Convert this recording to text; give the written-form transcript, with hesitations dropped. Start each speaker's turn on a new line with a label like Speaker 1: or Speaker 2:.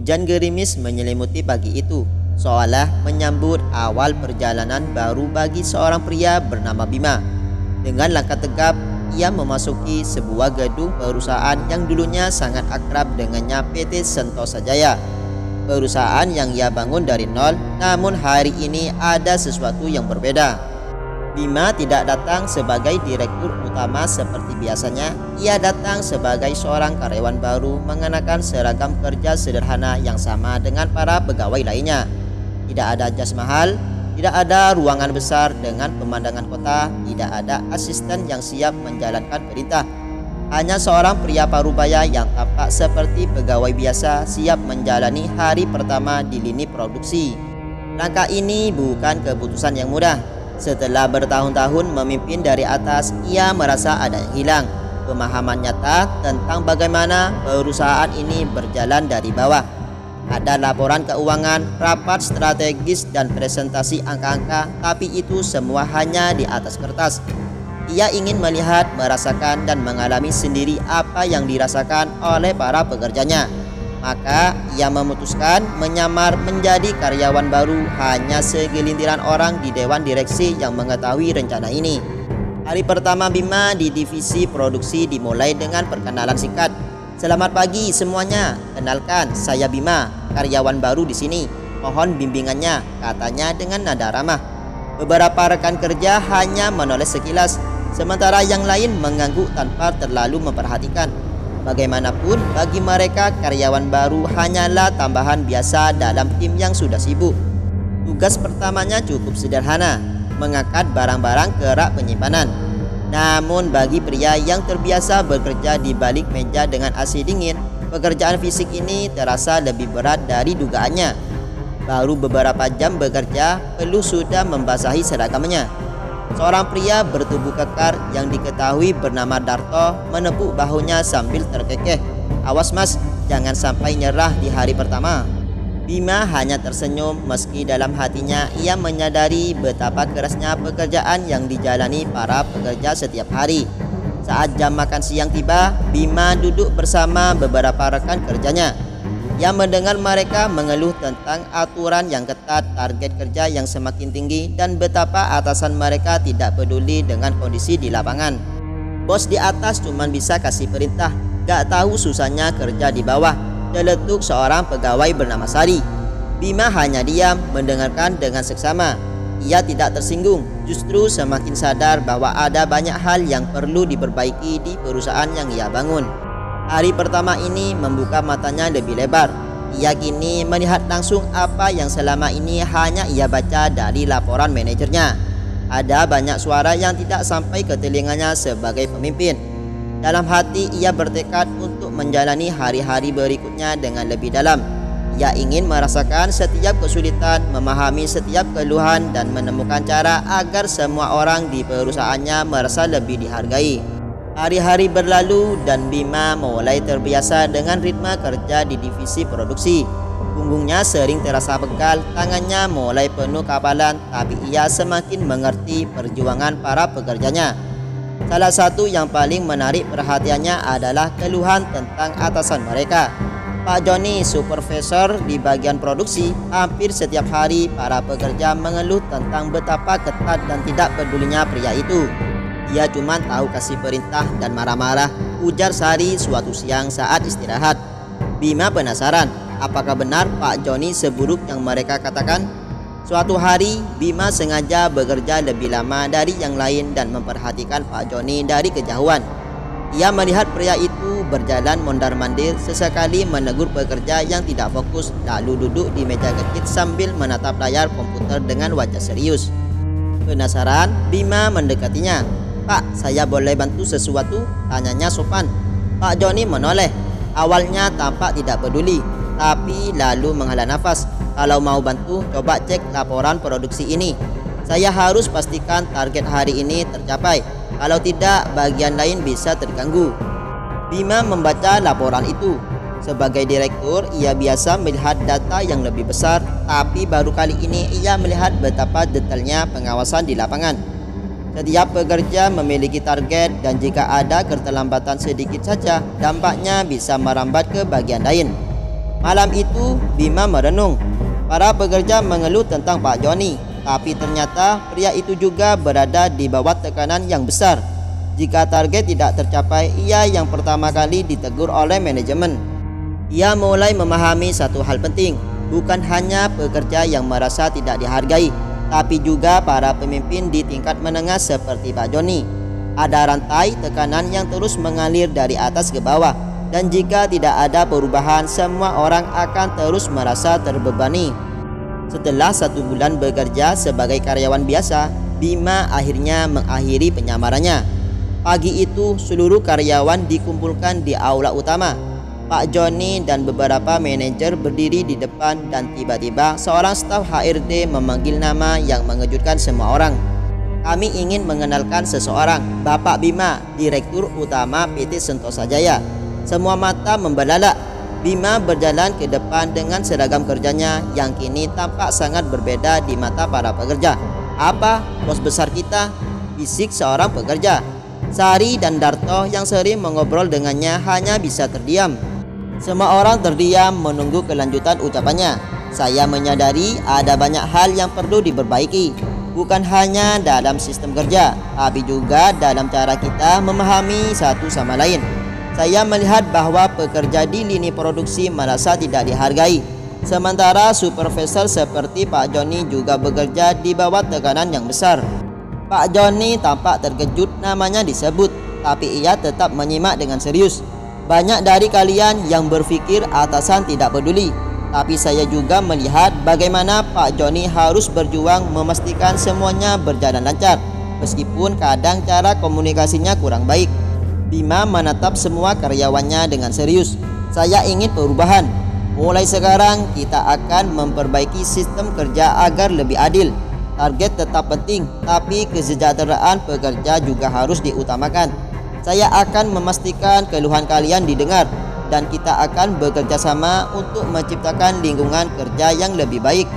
Speaker 1: Hujan gerimis menyelimuti pagi itu, seolah menyambut awal perjalanan baru bagi seorang pria bernama Bima. Dengan langkah tegap, ia memasuki sebuah gedung perusahaan yang dulunya sangat akrab dengannya, PT Sentosa Jaya. Perusahaan yang ia bangun dari nol, namun hari ini ada sesuatu yang berbeda. Bima tidak datang sebagai direktur utama seperti biasanya. Ia datang sebagai seorang karyawan baru mengenakan seragam kerja sederhana yang sama dengan para pegawai lainnya. Tidak ada jas mahal, tidak ada ruangan besar dengan pemandangan kota, tidak ada asisten yang siap menjalankan perintah. Hanya seorang pria parubaya yang tampak seperti pegawai biasa siap menjalani hari pertama di lini produksi. Langkah ini bukan keputusan yang mudah. Setelah bertahun-tahun memimpin dari atas, ia merasa ada yang hilang. Pemahaman nyata tentang bagaimana perusahaan ini berjalan dari bawah. Ada laporan keuangan, rapat strategis, dan presentasi angka-angka, tapi itu semua hanya di atas kertas. Ia ingin melihat, merasakan, dan mengalami sendiri apa yang dirasakan oleh para pekerjanya. Maka ia memutuskan menyamar menjadi karyawan baru. Hanya segelintiran orang di dewan direksi yang mengetahui rencana ini. Hari pertama Bima di divisi produksi dimulai dengan perkenalan singkat. "Selamat pagi semuanya, kenalkan saya Bima, karyawan baru di sini. Mohon bimbingannya," katanya dengan nada ramah. Beberapa rekan kerja hanya menoleh sekilas, sementara yang lain mengangguk tanpa terlalu memperhatikan. Bagaimanapun, bagi mereka karyawan baru hanyalah tambahan biasa dalam tim yang sudah sibuk. Tugas pertamanya cukup sederhana, mengangkat barang-barang ke rak penyimpanan. Namun bagi pria yang terbiasa bekerja di balik meja dengan AC dingin, pekerjaan fisik ini terasa lebih berat dari dugaannya. Baru beberapa jam bekerja, peluh sudah membasahi seragamnya. Seorang pria bertubuh kekar yang diketahui bernama Darto menepuk bahunya sambil terkekeh. "Awas mas, jangan sampai nyerah di hari pertama." Bima hanya tersenyum meski dalam hatinya ia menyadari betapa kerasnya pekerjaan yang dijalani para pekerja setiap hari. Saat jam makan siang tiba, Bima duduk bersama beberapa rekan kerjanya. Ia mendengar mereka mengeluh tentang aturan yang ketat, target kerja yang semakin tinggi, dan betapa atasan mereka tidak peduli dengan kondisi di lapangan. "Bos di atas cuma bisa kasih perintah, gak tahu susahnya kerja di bawah," celetuk seorang pegawai bernama Sari. Bima hanya diam mendengarkan dengan seksama. Ia tidak tersinggung, justru semakin sadar bahwa ada banyak hal yang perlu diperbaiki di perusahaan yang ia bangun. Hari pertama ini membuka matanya lebih lebar. Ia kini melihat langsung apa yang selama ini hanya ia baca dari laporan manajernya. Ada banyak suara yang tidak sampai ke telinganya sebagai pemimpin. Dalam hati ia bertekad untuk menjalani hari-hari berikutnya dengan lebih dalam. Ia ingin merasakan setiap kesulitan, memahami setiap keluhan, dan menemukan cara agar semua orang di perusahaannya merasa lebih dihargai. Hari-hari berlalu dan Bima mulai terbiasa dengan ritme kerja di divisi produksi. Punggungnya sering terasa pegal, tangannya mulai penuh kapalan, tapi ia semakin mengerti perjuangan para pekerjanya. Salah satu yang paling menarik perhatiannya adalah keluhan tentang atasan mereka. Pak Joni, supervisor di bagian produksi, hampir setiap hari para pekerja mengeluh tentang betapa ketat dan tidak pedulinya pria itu. "Dia cuma tahu kasih perintah dan marah-marah," ujar Sari suatu siang saat istirahat. Bima penasaran, apakah benar Pak Joni seburuk yang mereka katakan? Suatu hari, Bima sengaja bekerja lebih lama dari yang lain dan memperhatikan Pak Joni dari kejauhan. Ia melihat pria itu berjalan mondar-mandir, sesekali menegur pekerja yang tidak fokus, lalu duduk di meja kecil sambil menatap layar komputer dengan wajah serius. Penasaran, Bima mendekatinya. "Pak, saya boleh bantu sesuatu?" tanyanya sopan. Pak Joni menoleh. Awalnya tampak tidak peduli, tapi lalu menghela nafas. "Kalau mau bantu, coba cek laporan produksi ini. Saya harus pastikan target hari ini tercapai. Kalau tidak, bagian lain bisa terganggu." Bima membaca laporan itu. Sebagai direktur, ia biasa melihat data yang lebih besar, tapi baru kali ini ia melihat betapa detailnya pengawasan di lapangan. Setiap pekerja memiliki target, dan jika ada keterlambatan sedikit saja, dampaknya bisa merambat ke bagian lain. Malam itu Bima merenung. Para pekerja mengeluh tentang Pak Joni, tapi ternyata pria itu juga berada di bawah tekanan yang besar. Jika target tidak tercapai, ia yang pertama kali ditegur oleh manajemen. Ia mulai memahami satu hal penting, bukan hanya pekerja yang merasa tidak dihargai, tapi juga para pemimpin di tingkat menengah seperti Pak Joni. Ada rantai tekanan yang terus mengalir dari atas ke bawah, dan jika tidak ada perubahan, semua orang akan terus merasa terbebani. Setelah 1 bulan bekerja sebagai karyawan biasa, Bima akhirnya mengakhiri penyamarannya. Pagi itu seluruh karyawan dikumpulkan di aula utama. Pak Joni dan beberapa manajer berdiri di depan dan tiba-tiba seorang staf HRD memanggil nama yang mengejutkan semua orang. Kami ingin mengenalkan seseorang, Bapak Bima, Direktur Utama PT Sentosa Jaya. Semua mata membelalak. Bima berjalan ke depan dengan seragam kerjanya yang kini tampak sangat berbeda di mata para pekerja. "Apa, bos besar kita?" bisik seorang pekerja. Sari dan Darto yang sering mengobrol dengannya hanya bisa terdiam. Semua orang terdiam menunggu kelanjutan ucapannya. Saya menyadari ada banyak hal yang perlu diperbaiki, bukan hanya dalam sistem kerja, tapi juga dalam cara kita memahami satu sama lain. Saya melihat bahwa pekerja di lini produksi merasa tidak dihargai, sementara supervisor seperti Pak Joni juga bekerja di bawah tekanan yang besar. Pak Joni tampak terkejut namanya disebut, tapi ia tetap menyimak dengan serius. Banyak dari kalian yang berpikir atasan tidak peduli, tapi saya juga melihat bagaimana Pak Joni harus berjuang memastikan semuanya berjalan lancar, meskipun kadang cara komunikasinya kurang baik. Bima menatap semua karyawannya dengan serius. Saya ingin perubahan. Mulai sekarang kita akan memperbaiki sistem kerja agar lebih adil. Target tetap penting, tapi kesejahteraan pekerja juga harus diutamakan. Saya akan memastikan keluhan kalian didengar, dan kita akan bekerja sama untuk menciptakan lingkungan kerja yang lebih baik.